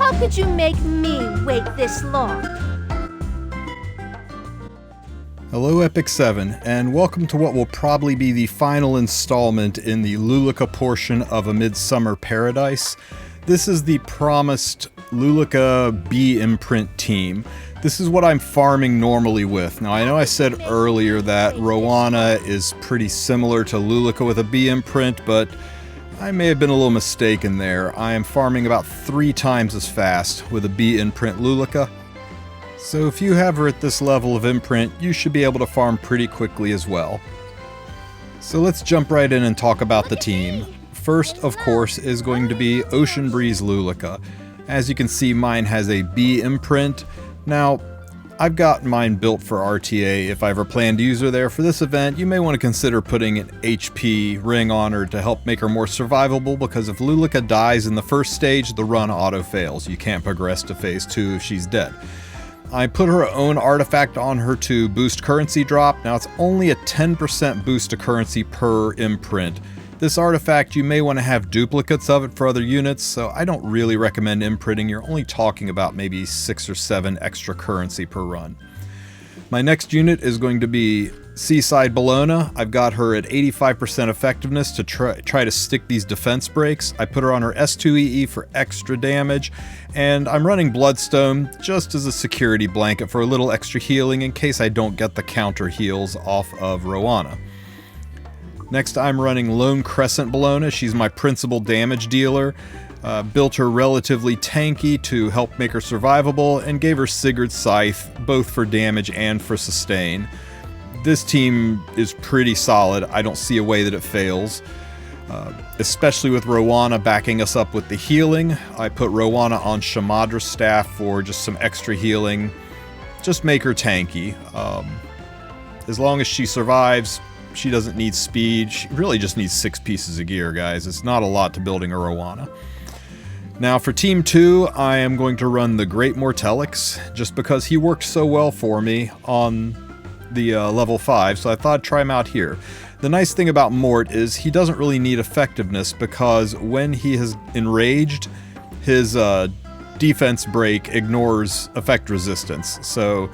How could you make me wait this long? Hello Epic 7, and welcome to what will probably be the final installment in the Luluca portion of A Midsummer Paradise. This is the promised Luluca B imprint team. This is what I'm farming normally with. Now I know I said earlier that Rowana is pretty similar to Luluca with a B imprint, but I may have been a little mistaken there. I am farming about 3 times as fast with a B imprint Luluca. So if you have her at this level of imprint, you should be able to farm pretty quickly as well. So let's jump right in and talk about the team. First, of course, is going to be Ocean Breeze Luluca. As you can see, mine has a B imprint. Now, I've got mine built for RTA if I ever plan to use her there. For this event, you may want to consider putting an HP ring on her to help make her more survivable, because if Luluca dies in the first stage, the run auto fails. You can't progress to phase 2 if she's dead. I put her own artifact on her to boost currency drop. Now it's only a 10% boost to currency per imprint. This artifact, you may want to have duplicates of it for other units, so I don't really recommend imprinting. You're only talking about maybe 6 or 7 extra currency per run. My next unit is going to be Seaside Bellona. I've got her at 85% effectiveness to try to stick these defense breaks. I put her on her S2EE for extra damage, and I'm running Bloodstone just as a security blanket for a little extra healing in case I don't get the counter heals off of Rowana. Next, I'm running Lone Crescent Bellona. She's my principal damage dealer. Built her relatively tanky to help make her survivable, and gave her Sigurd's Scythe, both for damage and for sustain. This team is pretty solid. I don't see a way that it fails. Especially with Rowana backing us up with the healing. I put Rowana on Shamadra's staff for just some extra healing. Just make her tanky. As long as she survives, she doesn't need speed. She really just needs 6 pieces of gear, guys. It's not a lot to building a Rowana. Now for Team 2, I am going to run the Great Mortellix, just because he worked so well for me on the level 5, so I thought I'd try him out here. The nice thing about Mort is he doesn't really need effectiveness, because when he is enraged, his defense break ignores effect resistance. So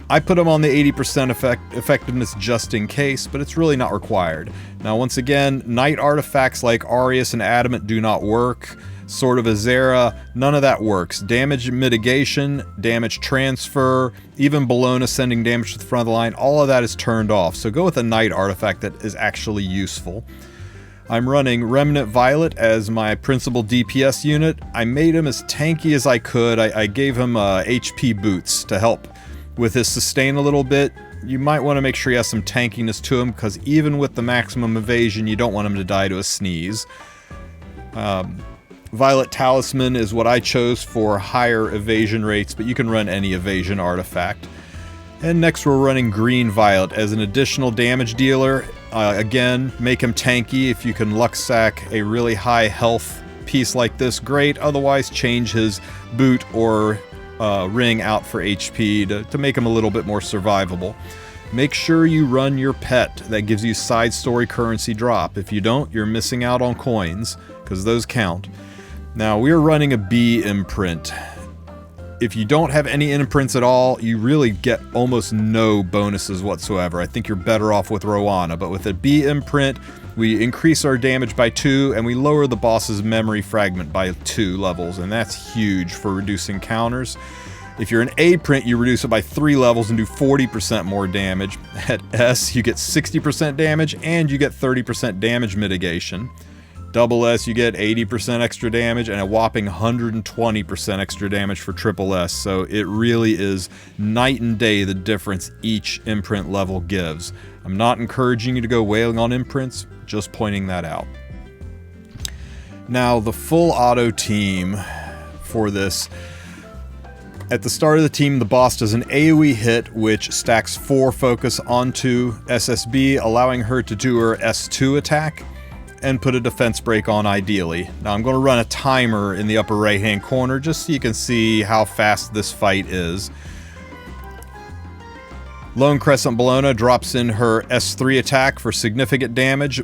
I put him on the 80% effectiveness just in case, but it's really not required. Now once again, Knight artifacts like Aureus and Adamant do not work. Sword of Azera, none of that works. Damage mitigation, damage transfer, even Bellona sending damage to the front of the line, all of that is turned off. So go with a Knight artifact that is actually useful. I'm running Remnant Violet as my principal DPS unit. I made him as tanky as I could. I gave him HP boots to help with his sustain a little bit. You might want to make sure he has some tankiness to him, because even with the maximum evasion, you don't want him to die to a sneeze. Violet Talisman is what I chose for higher evasion rates, but you can run any evasion artifact. And next we're running Green Violet as an additional damage dealer. Again, make him tanky. If you can luck sack a really high health piece like this, great. Otherwise, change his boot or ring out for HP to make him a little bit more survivable. Make sure you run your pet. That gives you side story currency drop. If you don't, you're missing out on coins, because those count. Now, we're running a B imprint. If you don't have any imprints at all, you really get almost no bonuses whatsoever. I think you're better off with Rowana, but with a B imprint, we increase our damage by 2, and we lower the boss's memory fragment by 2 levels, and that's huge for reducing counters. If you're an A print, you reduce it by 3 levels and do 40% more damage. At S, you get 60% damage, and you get 30% damage mitigation. Double S, you get 80% extra damage, and a whopping 120% extra damage for triple S. So it really is night and day the difference each imprint level gives. I'm not encouraging you to go wailing on imprints, just pointing that out. Now, the full auto team for this. At the start of the team, the boss does an AoE hit, which stacks 4 focus onto SSB, allowing her to do her S2 attack and put a defense break on ideally. Now I'm going to run a timer in the upper right hand corner just so you can see how fast this fight is. Lone Crescent Bellona drops in her S3 attack for significant damage.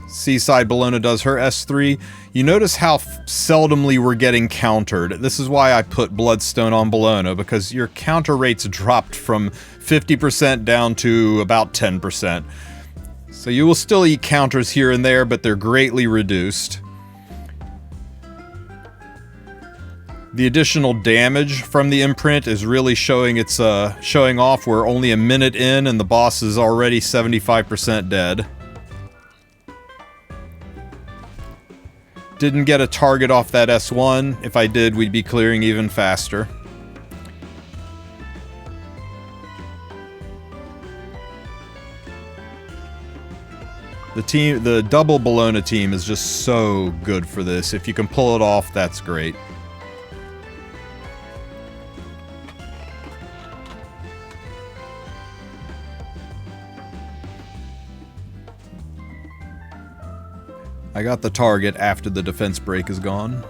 Seaside Bologna does her S3. You notice how seldomly we're getting countered. This is why I put Bloodstone on Bologna, because your counter rates dropped from 50% down to about 10%. So you will still eat counters here and there, but they're greatly reduced. The additional damage from the imprint is really showing off. We're only a minute in and the boss is already 75% dead. Didn't get a target off that S1. If I did, we'd be clearing even faster. The double Bologna team is just so good for this. If you can pull it off, that's great. I got the target after the defense break is gone.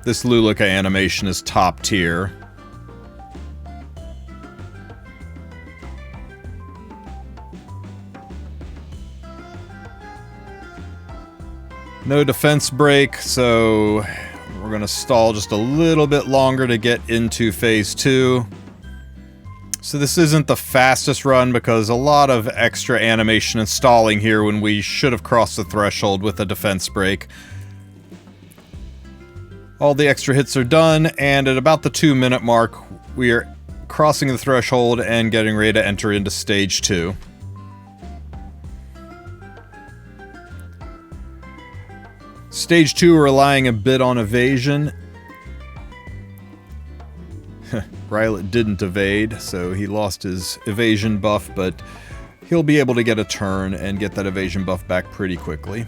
This Luluca animation is top tier. No defense break, so we're going to stall just a little bit longer to get into phase 2. So this isn't the fastest run because a lot of extra animation and stalling here when we should have crossed the threshold with a defense break. All the extra hits are done, and at about the 2-minute mark, we are crossing the threshold and getting ready to enter into stage 2. Stage 2, we're relying a bit on evasion. Rylet didn't evade, so he lost his evasion buff, but he'll be able to get a turn and get that evasion buff back pretty quickly.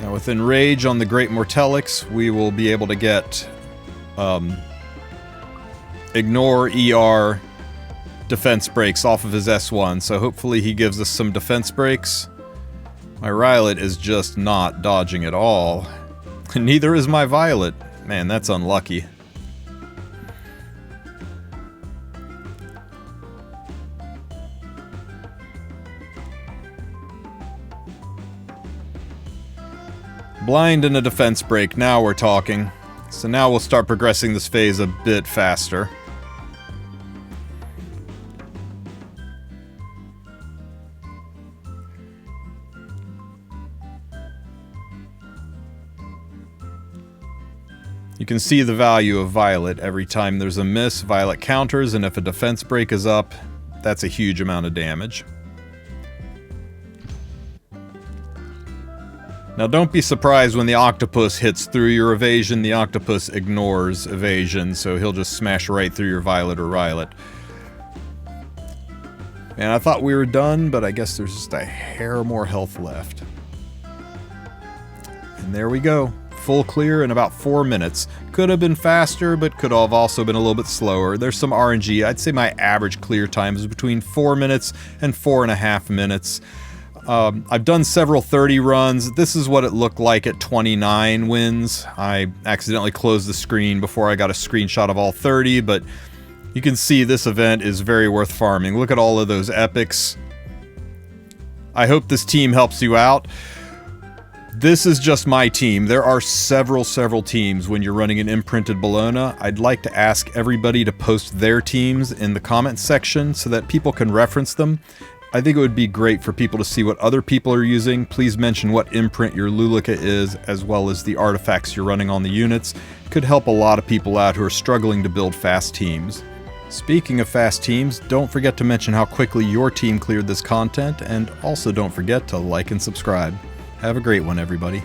Now with Enrage on the Great Mortellix, we will be able to get Ignore ER defense breaks off of his S1, so hopefully he gives us some defense breaks. My Rylet is just not dodging at all. Neither is my Violet. Man, that's unlucky. Blind and a defense break, now we're talking. So now we'll start progressing this phase a bit faster. You can see the value of Violet. Every time there's a miss, Violet counters, and if a defense break is up, that's a huge amount of damage. Now don't be surprised when the octopus hits through your evasion. The octopus ignores evasion, so he'll just smash right through your Violet or Rylet. Man, I thought we were done, but I guess there's just a hair more health left. And there we go. Full clear in about 4 minutes. Could have been faster, but could have also been a little bit slower. There's some RNG. I'd say my average clear time is between 4 minutes and 4.5 minutes. I've done several 30 runs. This is what it looked like at 29 wins. I accidentally closed the screen before I got a screenshot of all 30, but you can see this event is very worth farming. Look at all of those epics. I hope this team helps you out. This is just my team. There are several teams when you're running an imprinted Bologna. I'd like to ask everybody to post their teams in the comments section so that people can reference them. I think it would be great for people to see what other people are using. Please mention what imprint your Luluca is, as well as the artifacts you're running on the units. It could help a lot of people out who are struggling to build fast teams. Speaking of fast teams, don't forget to mention how quickly your team cleared this content, and also don't forget to like and subscribe. Have a great one, everybody.